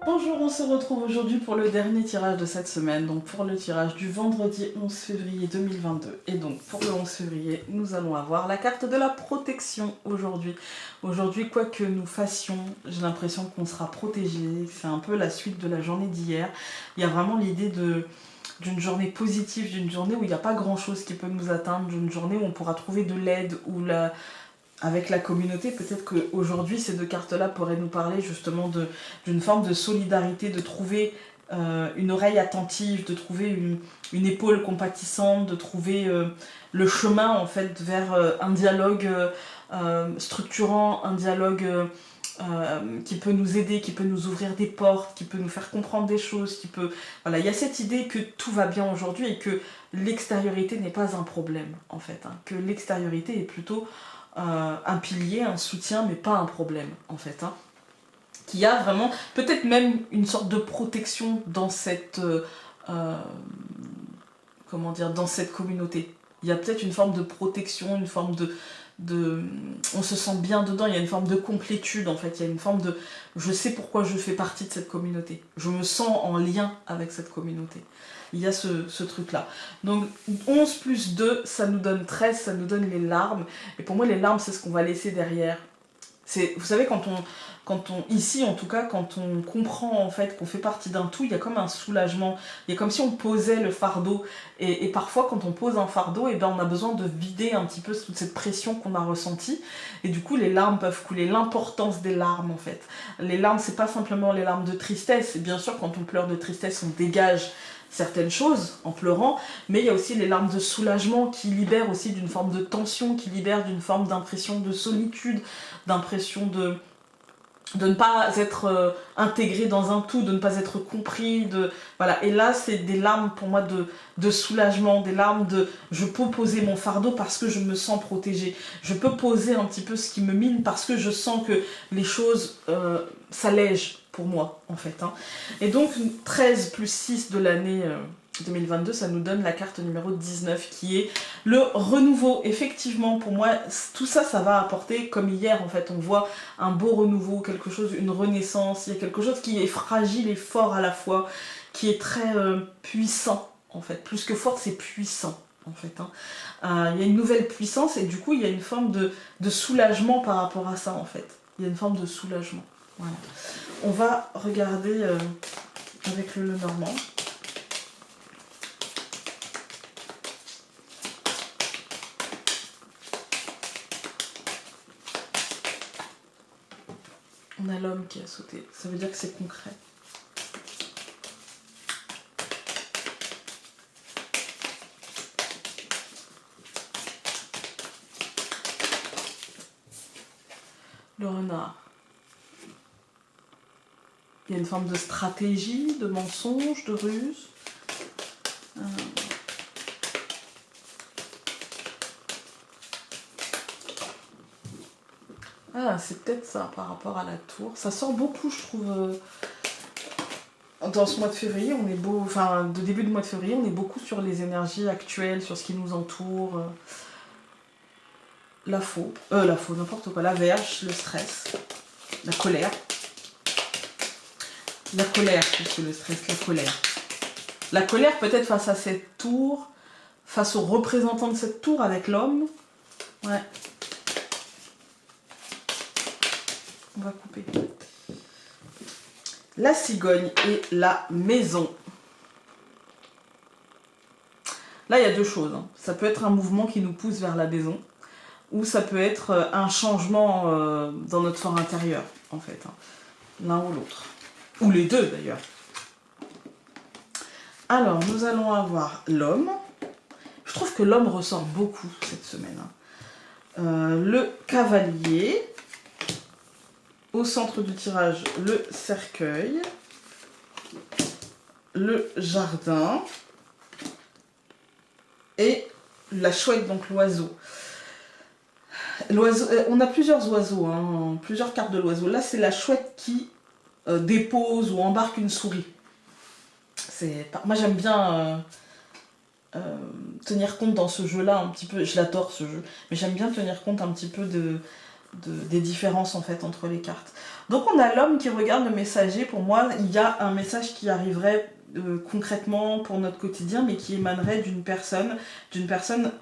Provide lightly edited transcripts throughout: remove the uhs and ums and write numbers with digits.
Bonjour, on se retrouve aujourd'hui pour le dernier tirage de cette semaine, donc pour le tirage du vendredi 11 février 2022. Et donc pour le 11 février, nous allons avoir la carte de la protection aujourd'hui. Aujourd'hui, quoi que nous fassions, j'ai l'impression qu'on sera protégé. C'est un peu la suite de la journée d'hier. Il y a vraiment l'idée d'une journée positive, d'une journée où il n'y a pas grand chose qui peut nous atteindre, d'une journée où on pourra trouver de l'aide, avec la communauté, peut-être qu'aujourd'hui, ces deux cartes-là pourraient nous parler justement d'une forme de solidarité, de trouver une oreille attentive, de trouver une épaule compatissante, de trouver le chemin en fait vers un dialogue structurant, un dialogue qui peut nous aider, qui peut nous ouvrir des portes, qui peut nous faire comprendre des choses, qui peut... Voilà, il y a cette idée que tout va bien aujourd'hui et que l'extériorité n'est pas un problème en fait, hein, que l'extériorité est plutôt un pilier, un soutien, mais pas un problème en fait. Hein. Qu'il y a vraiment peut-être même une sorte de protection dans cette comment dire, dans cette communauté. Il y a peut-être une forme de protection, une forme de on se sent bien dedans, il y a une forme de complétude en fait, il y a une forme de je sais pourquoi je fais partie de cette communauté, je me sens en lien avec cette communauté. Il y a ce truc là. Donc 11 plus 2, ça nous donne 13, ça nous donne les larmes. Et pour moi les larmes c'est ce qu'on va laisser derrière. Vous savez, ici en tout cas, quand on comprend en fait qu'on fait partie d'un tout, il y a comme un soulagement. Il y a comme si on posait le fardeau. Et parfois, quand on pose un fardeau, et ben, on a besoin de vider un petit peu toute cette pression qu'on a ressentie. Et du coup, les larmes peuvent couler. L'importance des larmes en fait. Les larmes, c'est pas simplement les larmes de tristesse. Et bien sûr, quand on pleure de tristesse, on dégage certaines choses en pleurant, mais il y a aussi les larmes de soulagement qui libèrent aussi d'une forme de tension, qui libèrent d'une forme d'impression de solitude, d'impression de ne pas être intégré dans un tout, de ne pas être compris, voilà. Et là, c'est des larmes pour moi de soulagement, des larmes de je peux poser mon fardeau parce que je me sens protégée. Je peux poser un petit peu ce qui me mine parce que je sens que les choses s'allègent pour moi, en fait. Hein. Et donc, 13 plus 6 de l'année 2022, ça nous donne la carte numéro 19 qui est le renouveau. Effectivement, pour moi, tout ça, ça va apporter, comme hier, en fait, on voit un beau renouveau, quelque chose, une renaissance, il y a quelque chose qui est fragile et fort à la fois, qui est très puissant, en fait. Plus que fort, c'est puissant, en fait. Hein. Il y a une nouvelle puissance et du coup, il y a une forme de soulagement par rapport à ça, en fait. Il y a une forme de soulagement. Voilà. On va regarder avec le Lenormand. On a l'homme qui a sauté. Ça veut dire que c'est concret. Le renard. Il y a une forme de stratégie, de mensonge, de ruse. Ah, c'est peut-être ça par rapport à la tour. Ça sort beaucoup, je trouve. Dans ce mois de février, on est de début de mois de février, on est beaucoup sur les énergies actuelles, sur ce qui nous entoure. La faux, n'importe quoi. La verge, le stress, la colère. La colère, plus que le stress, la colère. La colère peut-être face à cette tour, face aux représentants de cette tour avec l'homme. Ouais. On va couper. La cigogne et la maison. Là, il y a deux choses. Hein. Ça peut être un mouvement qui nous pousse vers la maison, ou ça peut être un changement dans notre fort intérieur, en fait. Hein. L'un ou l'autre. Ou les deux, d'ailleurs. Alors, nous allons avoir l'homme. Je trouve que l'homme ressort beaucoup cette semaine. Hein. Le cavalier. Au centre du tirage, le cercueil. Le jardin. Et la chouette, donc l'oiseau. On a plusieurs oiseaux, hein, plusieurs cartes de l'oiseau. Là, c'est la chouette qui dépose ou embarque une souris. Moi, j'aime bien tenir compte dans ce jeu-là un petit peu. Je l'adore ce jeu, mais j'aime bien tenir compte un petit peu des différences en fait entre les cartes. Donc on a l'homme qui regarde le messager. Pour moi, il y a un message qui arriverait concrètement pour notre quotidien, mais qui émanerait d'une personne,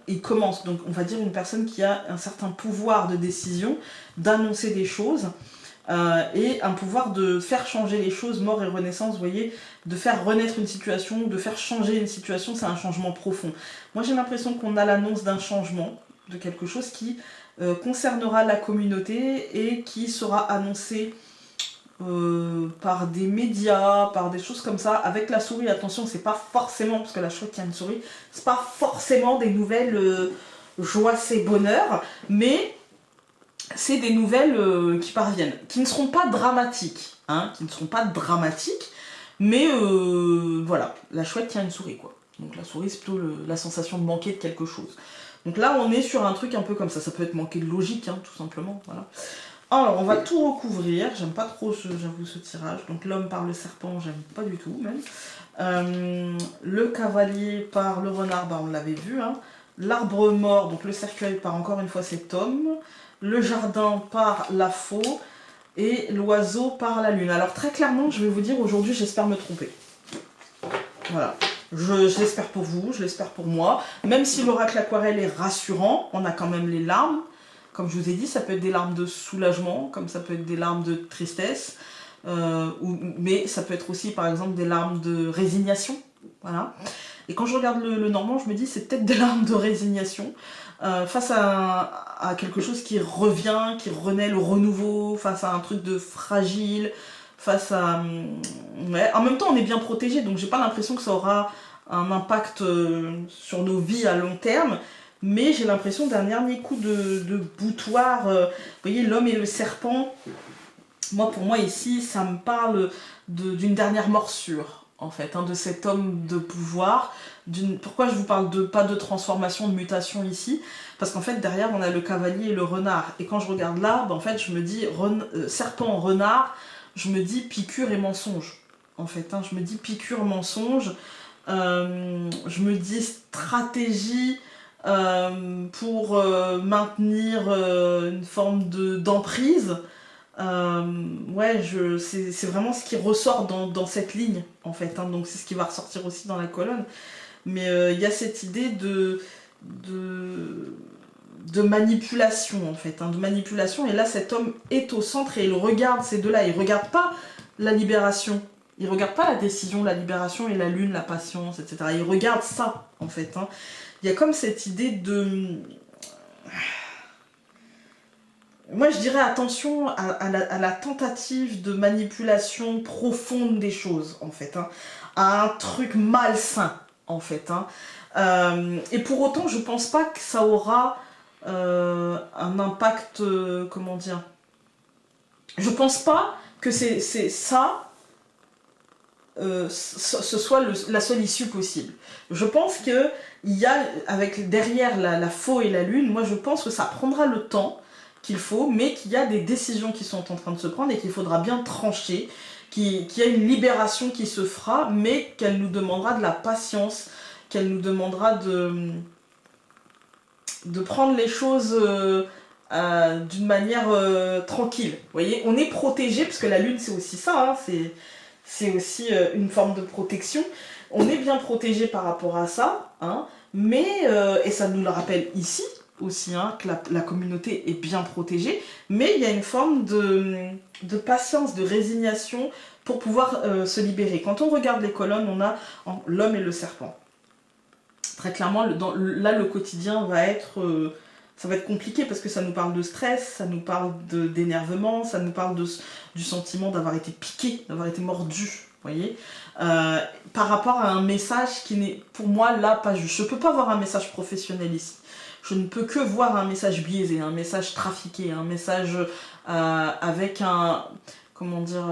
il commence, donc on va dire une personne qui a un certain pouvoir de décision, d'annoncer des choses, et un pouvoir de faire changer les choses, mort et renaissance, vous voyez, de faire renaître une situation, de faire changer une situation, c'est un changement profond. Moi j'ai l'impression qu'on a l'annonce d'un changement, de quelque chose qui concernera la communauté et qui sera annoncé par des médias, par des choses comme ça, avec la souris. Attention, c'est pas forcément, parce que la chouette tient une souris, c'est pas forcément des nouvelles joie, c'est bonheur, mais c'est des nouvelles qui parviennent, qui ne seront pas dramatiques, hein, mais voilà, la chouette tient une souris, quoi. Donc la souris, c'est plutôt la sensation de manquer de quelque chose. Donc là, on est sur un truc un peu comme ça peut être manquer de logique, hein, tout simplement, voilà. Alors, on va tout recouvrir. J'aime pas trop, j'avoue, ce tirage. Donc, l'homme par le serpent, j'aime pas du tout, même. Le cavalier par le renard, bah, on l'avait vu. Hein. L'arbre mort, donc le cercueil par encore une fois cet homme. Le jardin par la faux. Et l'oiseau par la lune. Alors, très clairement, je vais vous dire, aujourd'hui, j'espère me tromper. Voilà. Je l'espère pour vous, je l'espère pour moi. Même si l'oracle aquarelle est rassurant, on a quand même les larmes. Comme je vous ai dit, ça peut être des larmes de soulagement, comme ça peut être des larmes de tristesse, mais ça peut être aussi par exemple des larmes de résignation. Voilà. Et quand je regarde le normand, je me dis c'est peut-être des larmes de résignation face à quelque chose qui revient, qui renaît, le renouveau, face à un truc de fragile, face à... Ouais. En même temps, on est bien protégé, donc j'ai pas l'impression que ça aura un impact sur nos vies à long terme. Mais j'ai l'impression d'un dernier coup de boutoir. Vous voyez, l'homme et le serpent, pour moi ici, ça me parle d'une dernière morsure, en fait, hein, de cet homme de pouvoir. Pourquoi je vous parle pas de transformation, de mutation ici? Parce qu'en fait, derrière, on a le cavalier et le renard. Et quand je regarde là, en fait, je me dis serpent, renard, je me dis piqûre et mensonge. En fait, hein, je me dis piqûre, mensonge. Je me dis stratégie... pour maintenir une forme d'emprise. Ouais, c'est vraiment ce qui ressort dans cette ligne, en fait. Hein, donc c'est ce qui va ressortir aussi dans la colonne. Mais il y a cette idée de manipulation, en fait. Hein, de manipulation. Et là, cet homme est au centre et il regarde ces deux-là. Il ne regarde pas la libération. Il ne regarde pas la décision, la libération et la lune, la patience, etc. Il regarde ça, en fait. Hein. Il y a comme cette idée de... Moi, je dirais attention à la tentative de manipulation profonde des choses, en fait. Hein, à un truc malsain, en fait. Hein. Et pour autant, je pense pas que ça aura un impact... comment dire? Je pense pas que c'est ça... ce soit la seule issue possible. Je pense que il y a, derrière la faux et la lune, moi je pense que ça prendra le temps qu'il faut, mais qu'il y a des décisions qui sont en train de se prendre et qu'il faudra bien trancher, qu'il y a une libération qui se fera, mais qu'elle nous demandera de la patience, qu'elle nous demandera de prendre les choses d'une manière tranquille. Vous voyez, on est protégé, parce que la lune c'est aussi ça, hein, c'est aussi une forme de protection. On est bien protégé par rapport à ça, hein, mais, et ça nous le rappelle ici aussi, hein, que la communauté est bien protégée, mais il y a une forme de patience, de résignation pour pouvoir se libérer. Quand on regarde les colonnes, on a l'homme et le serpent. Très clairement, là, le quotidien va être... ça va être compliqué parce que ça nous parle de stress, ça nous parle d'énervement, ça nous parle du sentiment d'avoir été piqué, d'avoir été mordu, vous voyez, par rapport à un message qui n'est, pour moi, là, pas juste. Je ne peux pas voir un message professionnel ici. Je ne peux que voir un message biaisé, un message trafiqué, un message avec un... comment dire...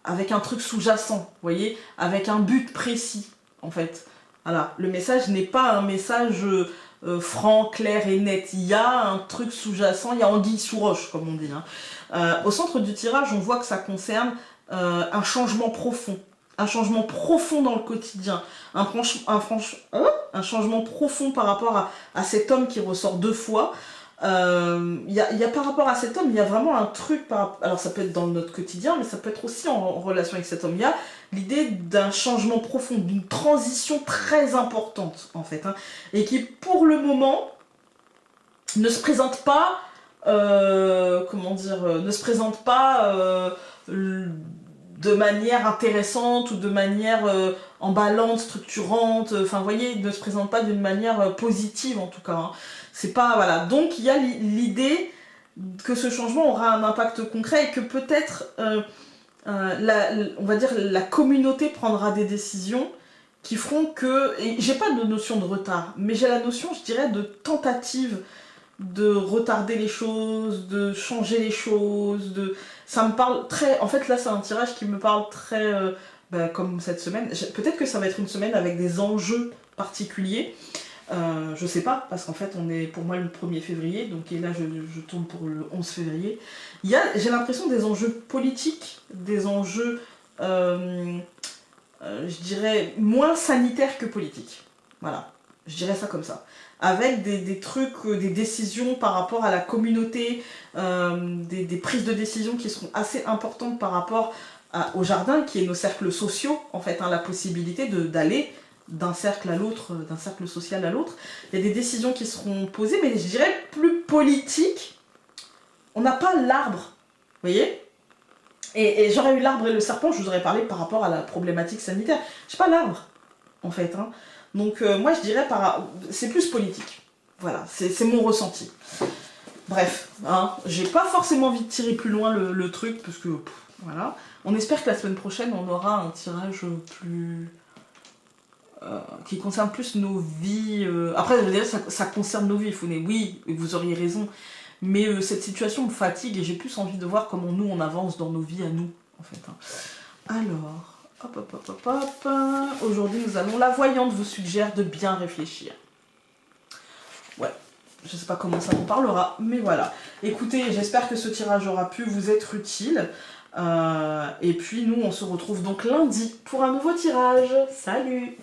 avec un truc sous-jacent, vous voyez, avec un but précis, en fait. Voilà, le message n'est pas un message... franc, clair et net. Il y a un truc sous-jacent, il y a anguille sous roche, comme on dit. Hein. Au centre du tirage, on voit que ça concerne un changement profond. Un changement profond dans le quotidien. Un changement profond par rapport à cet homme qui ressort deux fois. Il y a par rapport à cet homme, il y a vraiment un truc, alors ça peut être dans notre quotidien, mais ça peut être aussi en relation avec cet homme. Il y a l'idée d'un changement profond, d'une transition très importante, en fait, hein, et qui, pour le moment, ne se présente pas, comment dire, ne se présente pas de manière intéressante ou de manière emballante, structurante, enfin vous voyez, ne se présente pas d'une manière positive en tout cas. Hein. C'est pas, voilà. Donc il y a l'idée que ce changement aura un impact concret et que peut-être, on va dire, la communauté prendra des décisions qui feront que, et j'ai pas de notion de retard, mais j'ai la notion, je dirais, de tentative de retarder les choses, de changer les choses, ça me parle très... En fait, là, c'est un tirage qui me parle très... comme cette semaine. Peut-être que ça va être une semaine avec des enjeux particuliers. Je sais pas, parce qu'en fait, on est pour moi le 1er février, donc et là, je tourne pour le 11 février. J'ai l'impression des enjeux politiques, des enjeux, je dirais, moins sanitaires que politiques. Voilà, je dirais ça comme ça. Avec des trucs, des décisions par rapport à la communauté, des prises de décision qui seront assez importantes par rapport au jardin, qui est nos cercles sociaux, en fait, hein, la possibilité d'aller d'un cercle à l'autre, d'un cercle social à l'autre. Il y a des décisions qui seront posées, mais je dirais plus politiques. On n'a pas l'arbre, vous voyez ? Et j'aurais eu l'arbre et le serpent, je vous aurais parlé par rapport à la problématique sanitaire. Je n'ai pas l'arbre, en fait, hein. Donc moi je dirais c'est plus politique. Voilà, c'est mon ressenti. Bref, hein, j'ai pas forcément envie de tirer plus loin le truc, parce que voilà. On espère que la semaine prochaine on aura un tirage plus... qui concerne plus nos vies. Après, je veux dire, ça concerne nos vies, oui, vous auriez raison. Mais cette situation me fatigue et j'ai plus envie de voir comment nous on avance dans nos vies à nous, en fait. Hein. Alors... Hop, hop, hop, hop, hop. Aujourd'hui, nous allons... La voyante vous suggère de bien réfléchir. Ouais, je sais pas comment ça vous parlera, mais voilà. Écoutez, j'espère que ce tirage aura pu vous être utile. Et puis, nous, on se retrouve donc lundi pour un nouveau tirage. Salut!